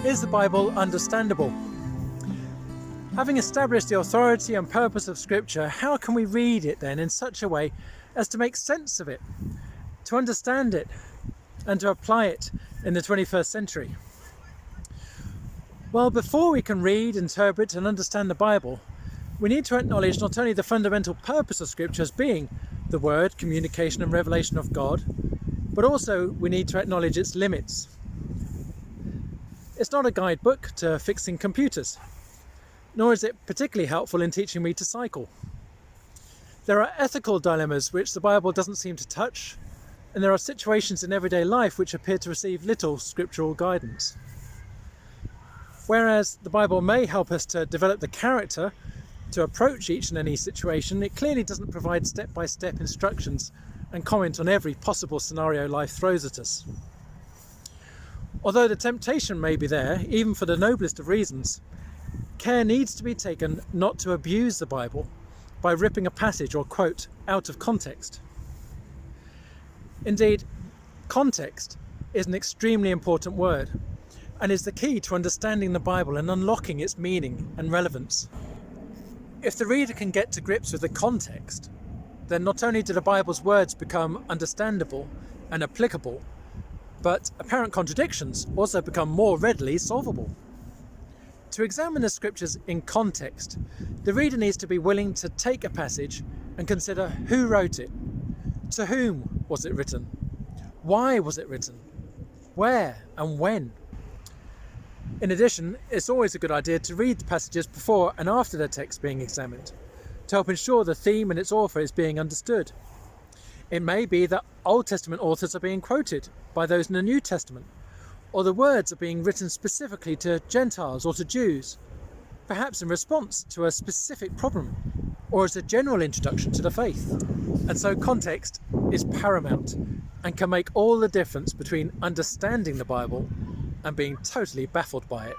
Is the Bible understandable? Having established the authority and purpose of Scripture, how can we read it then in such a way as to make sense of it, to understand it, and to apply it in the 21st century? Well, before we can read, interpret, and understand the Bible, we need to acknowledge not only the fundamental purpose of Scripture as being the Word, communication, and revelation of God, but also we need to acknowledge its limits. It's not a guidebook to fixing computers, nor is it particularly helpful in teaching me to cycle. There are ethical dilemmas which the Bible doesn't seem to touch, and there are situations in everyday life which appear to receive little scriptural guidance. Whereas the Bible may help us to develop the character to approach each and any situation, it clearly doesn't provide step-by-step instructions and comment on every possible scenario life throws at us. Although the temptation may be there, even for the noblest of reasons, care needs to be taken not to abuse the Bible by ripping a passage or quote out of context. Indeed, context is an extremely important word and is the key to understanding the Bible and unlocking its meaning and relevance. If the reader can get to grips with the context, then not only do the Bible's words become understandable and applicable, but apparent contradictions also become more readily solvable. To examine the Scriptures in context, the reader needs to be willing to take a passage and consider who wrote it, to whom was it written, why was it written, where and when. In addition, it's always a good idea to read the passages before and after the text being examined, to help ensure the theme and its author is being understood. It may be that Old Testament authors are being quoted by those in the New Testament, or the words are being written specifically to Gentiles or to Jews, perhaps in response to a specific problem, or as a general introduction to the faith. And so context is paramount and can make all the difference between understanding the Bible and being totally baffled by it.